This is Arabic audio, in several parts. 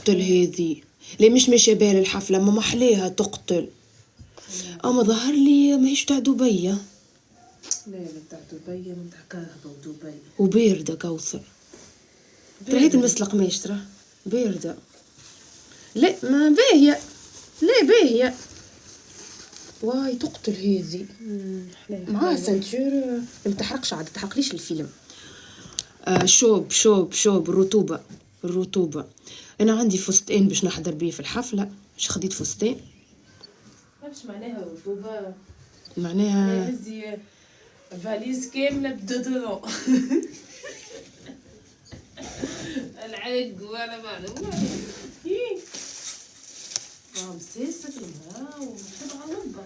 تقتل هذه ليه مش ماشيه بها للحفله، ما محليها تقتل. اما ظهر لي ماهيش تاع دبي. لا تاع دبي، من تاع كهرباء ودبي وباردة كوثر. ترى المسلق ماش ترى باردة. لا ما باهية، لا باهية. واي تقتل هذي معاها سنتور ما تحرقش عاد، تحرقليش الفيلم. شوب شوب شوب الرطوبة، الرطوبة. انا عندي فستان باش نحضر بيه في الحفلة. مش خديت فستان؟ واش معناها رطوبة؟ معناها هزي فاليز كاملة بدودورون. العرق ولا معلوم مسيسك المرا ومحطوط على لمبة.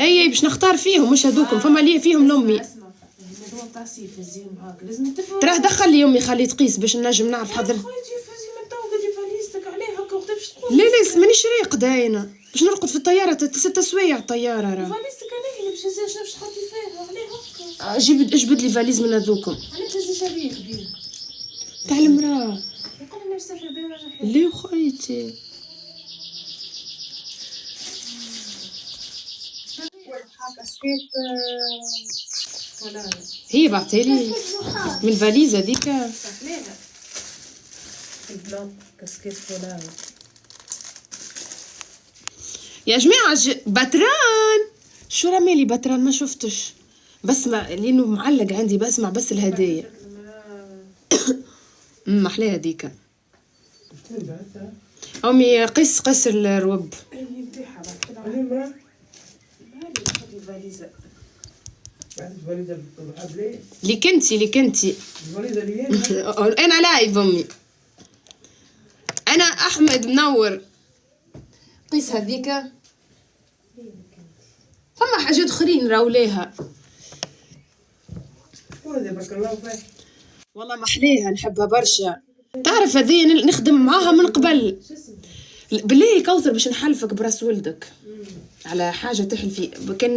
اي باش نختار فيهم مش هذوكم. فما لي فيهم لامي. اسمع هذوما تاع صيف هزيهم هاك لازم تفهم. تراه دخل لي امي خلي تقيس باش نجم نعرف حضر. خرجي فازي من تو قدي فاليزتك عليه هكا وقت باش تقول. لا لا مانيش راقده انا باش نرقد في الطياره 6 سوايع الطياره راه. فاليزتك عليه باش هزي شنو باش تحطي فيها عليه هكا. اجبد لي فاليز من هذوكم. انا تهزي شبيه كبير تاع المراه. يقول لي نسافر بيه راجع حلو. ليه خيتي كاسكيت ولا هي بعتيلي من الفاليز هذيك. صحليها البلوك كاسكيت فولاوي. يا جماعه بتران شو رمالي بتران ما شفتش، بسمع لانه معلق عندي بسمع بس الهدايا. محلاه هذيك. امي قس الروب. اللي كنتي انا لاعب امي. انا احمد منور. قيس هذيك. فما حاجات اخرين راوليها والله محليها نحبها برشا. تعرف هذه نخدم معاها من قبل. بالله كوثر باش نحلفك براس ولدك على حاجه تحلفي.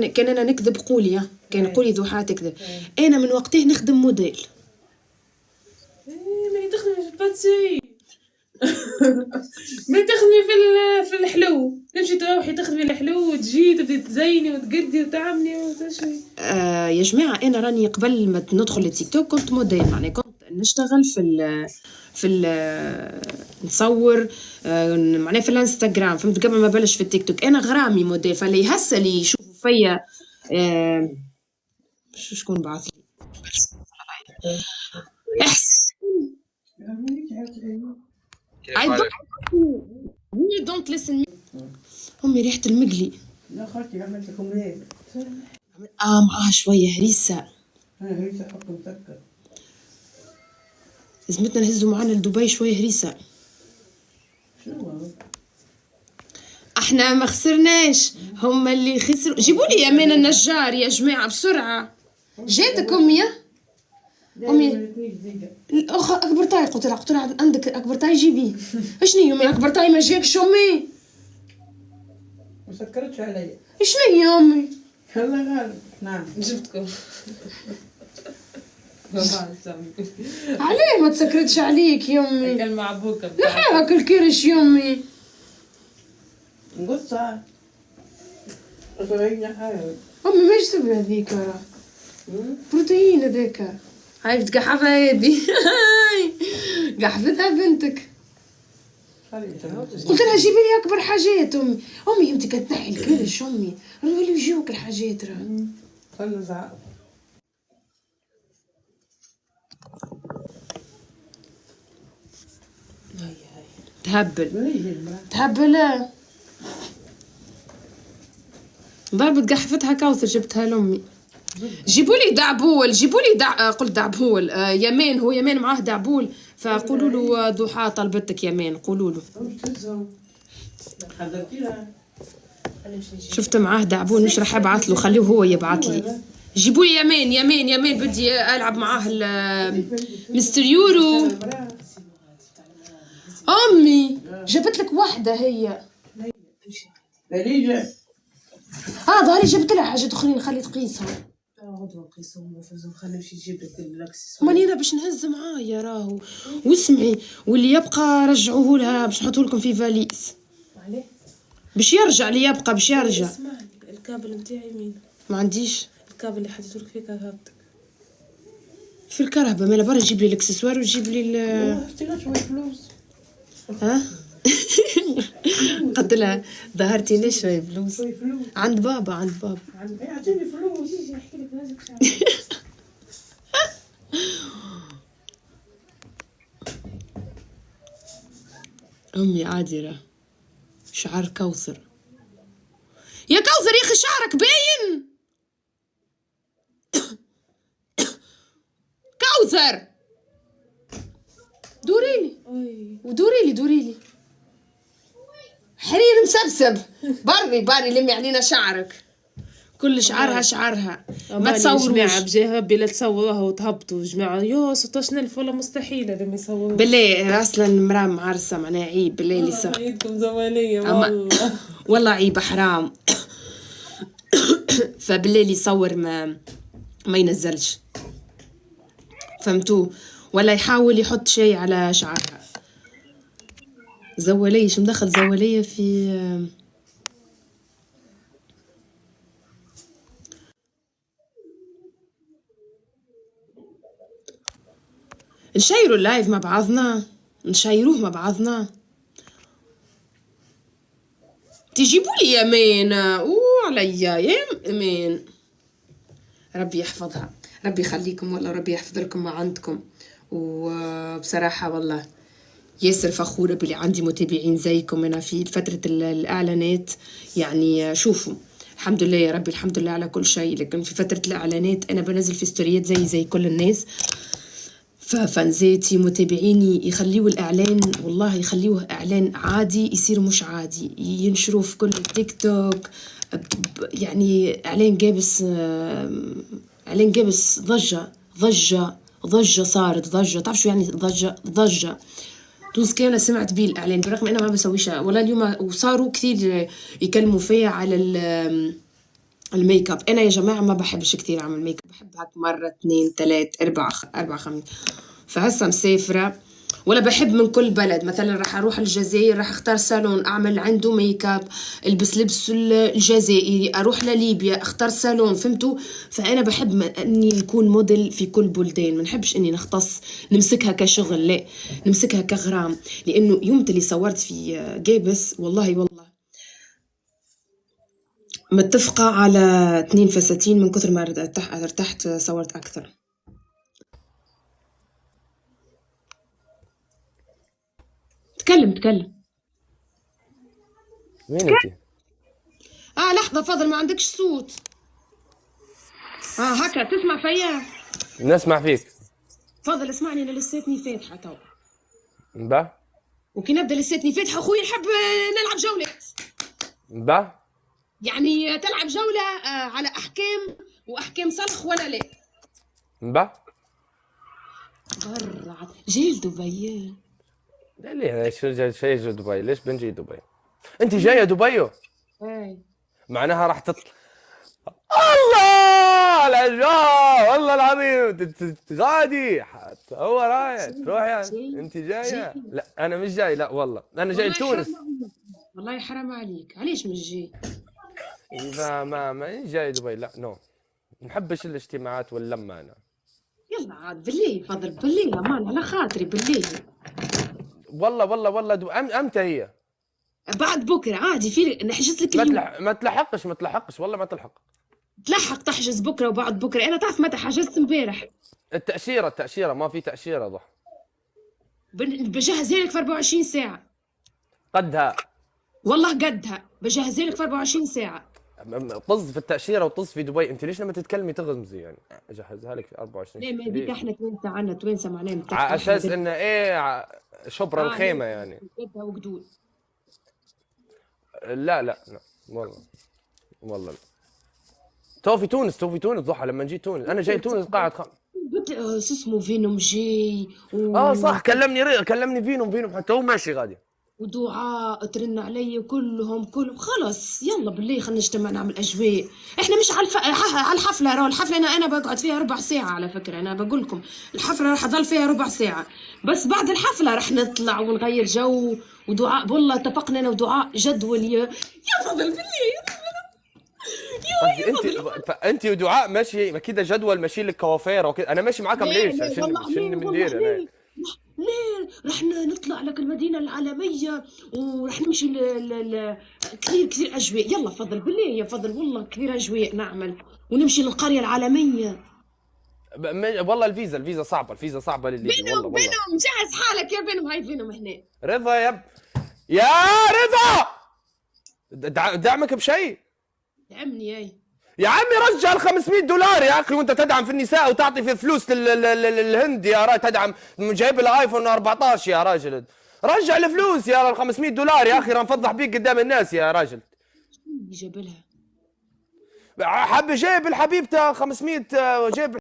كان انا نكذب قولي كان قولي ذوحات تكذب. انا من وقته نخدم موديل. ماني تخدمي في الباتسي. ماني تخدمي في الحلو. تمشي تروحي تخدمي الحلو وتجي تبدي تزيني وتقدي وتعملي وتشوي. يا جماعه انا راني قبل ما ندخل التيك توك كنت موديل. يعني كنت نشتغل نصور معناها في الانستغرام فهمت قبل ما بلش في التيك توك. انا غرامي موديل فاللي هسه اللي يشوفوا فيا شكون بعث لي احسن I don't listen. امي ريحه المقلي. لا خالتي عملت لكم ليه؟ معاها شويه هريسه. هريسه حق مسكر. لازمتنا نهزوا معانا لدبي شويه هريسه. شنو احنا ما خسرناش هم اللي خسروا. جيبوا لي يمين النجار يا جماعه بسرعه. جاتك امي؟ امي الاخ اكبر طاي قلت لها عندك اكبر طاي جيبيه. شنو هي امي اكبر طاي ما جاكش امي؟ ما سكرتش عليا. شنو هي امي؟ الله غالب. نعم جبتكم. عليه ما تسكرتش عليك يا امي؟ كان مع ابوك لحاها كل كرش يا امي. نقصها بروتين حاجه. امي ماش تبي هذيك راه بروتين هذاك. هاي بتقحفها هذي. قحفتها بنتك. قلت لها جيبي لي اكبر حاجات امي انت كتنحي الكرش امي راهو يجيوك الحاجات راه. خلنا زعق. تهبل ضربت قحفتها كوثر جبتها لامي. جيبوا لي دعبول قلت دعبول يمان. هو يمان معاه دعبول فقولوا له ضحى طلبتك يمان قولوا له. شفت معاه دعبول مش راح ابعث له خليه هو يبعث لي. جيبوا لي يمان بدي العب معاه مستر يورو. امي جبت لك واحده هي دليجه. ظهري جبت لها حاجات اخرين خلي تقيسها. غدوة نقيسهم وفوز نخلي نمشي نجيب لك الاكسسوار. ماني انا باش نهز معايا راهو. واسمعي، واللي يبقى رجعوه لها باش نحطوه لكم في فاليز. عليه؟ باش يرجع، اللي يبقى باش يرجع. اسمعني، الكابل نتاعي مين؟ ما عنديش الكابل اللي حطيته لك فيه كهربتك. في الكرهبه، ما برا تجيب لي الاكسسوار وتجيب لي ما احتاجش شوية فلوس. ها قلت لها ظهرتي ليش شوي فلوس شوية فلوس. عند بابا، عند بابا. اعطيني فلوس. جيجي نحكي لك لازم امي عادره، شعر كوثر. يا كوثر يا اخي شعرك باين. كوثر دوريلي ودوريلي حرير مسبسب. باري لمي علينا شعرك، كل شعرها ما تصوروش. جماعة بجاها بلا تصوروها وتهبطوا جماعة. يو 16,000 والله مستحيل لما يصوروها. بالله اصلا مراه معرسه معناها عيب بالله اللي صار. عيدكم زمانية والله. والله عيب حرام. فبالله اللي يصور ما ينزلش، فهمتوا؟ ولا يحاول يحط شيء على شعرها. زولية شو مدخل زولية في نشيروا اللايف مع بعضنا، نشيروه مع بعضنا. تجيبوا لي يا مين عليا يا مين. ربي يحفظها، ربي يخليكم والله، ربي يحفظ لكم ما عندكم. وبصراحة والله ياسر فخورة بلي عندي متابعين زيكم. أنا في فترة الإعلانات يعني شوفوا الحمد لله يا ربي، الحمد لله على كل شيء. لكن في فترة الإعلانات أنا بنزل في ستوريات زي كل الناس. ففانزاتي متابعيني يخليوا الإعلان، والله يخليوه إعلان عادي يصير مش عادي، ينشروا في كل تيك توك. يعني إعلان جابس ضجة صارت ضجة. تعرف شو يعني ضجة؟ تونس كاملة سمعت بيه الإعلان، برغم أنا ما بسويش ولا اليوم. وصاروا كثير يكلموا فيا على الميك اب. أنا يا جماعة ما بحبش كثير أعمل ميك اب، بحب هاك مرة 2 3 4 5. فهسه مسافرة ولا بحب من كل بلد. مثلا راح أروح الجزائر، راح أختار صالون أعمل عنده ميك اب، البس لبس الجزائري. أروح لليبيا أختار صالون، فهمتوا؟ فأنا بحب أني نكون موديل في كل بلدان، ما نحبش أني نختص نمسكها كشغل، لا نمسكها كغرام. لأنه يوم اللي صورت في جابس والله متفقة على 2 فساتين من كثر ما ارتحت صورت أكثر. تكلم. مين انت؟ لحظة فضل، ما عندكش صوت. هكا تسمع فيا؟ نسمع فيك. فضل اسمعني، أنا لساتني فاتحة تو. با وكي نبدأ لساتني فاتحة أخوي نحب نلعب جولات. با يعني تلعب جولة على أحكام صلخ ولا لا؟ با برا جاي دبي. لا ليه شو جاي دبي؟ ليش بنجي دبي؟ انت جايه دبي؟ اي معناها راح الله العجاب والله العظيم غادي هو رايح تروح يعني. انت جايه؟ لا انا مش جاي، لا والله انا جاي تونس. والله حرام عليك، علاش مش جاي؟ ما جاي دبي، لا نو. نحبش الاجتماعات واللمه انا. يلا عاد بالليل فضل، بالليل امان على خاطري بالليل. والله امتى هي؟ بعد بكره عادي، في نحجز لك اليوم. ما تلحقش والله ما تلحق. تحجز بكره وبعد بكره. انا تعرف متى حجزت؟ امبارح. التأشيرة ما في تأشيرة ضح. بجهزها لك في 24 ساعة. قدها والله قدها، بجهزها لك في 24 ساعة. طز في التأشيرة وطز في دبي. انت ليش لما تتكلمي تغمزي يعني؟ اجهزها لك في 24 ساعة. ليه ما بيك احنا توانسة عنا توانسة معناها على اساس انه ايه شبرا الخيمة يعني. قدها وقدود. لا والله لا. تو في تونس ضحى لما نجي تونس. انا جاي تونس قاعد شو اسمه فينوم جاي صح كلمني فينوم حتى هو ماشي غادي. ودعاء ترن علي كلهم خلص يلا بالله خلينا نجتمع نعمل اجواء. احنا مش على الحفله، راهو الحفله انا بقعد فيها 4 ساعة على فكره، انا بقول لكم الحفله راح اضل فيها 4 ساعة، بس بعد الحفله راح نطلع ونغير جو. ودعاء والله اتفقنا انا ودعاء جدول يا فضل بالله انت ودعاء ماشي كده جدول ماشي لك كوافير وكده، انا ماشي معاكم ليش؟ عشان بندير انا. ليه رح نطلع لك المدينة العالمية ورح نمشي كثير أجواء. يلا فضل بالله يا فضل والله كثير أجواء نعمل، ونمشي للقرية العالمية. والله الفيزا صعبة للي والله بينهم جهز حالك يا بينهم، هاي بينهم هنا. رضا يا رضا دعمك بشيء؟ دعمني هاي يا عمي رجع ال $500 يا اخي، وانت تدعم في النساء وتعطي في فلوس للهند يا راجل، تدعم جايب الايفون 14 يا راجل، رجع الفلوس يا ال $500 يا اخي، راح نفضح بيك قدام الناس يا راجل. جاب لها جايب الحبيبته 500 جايب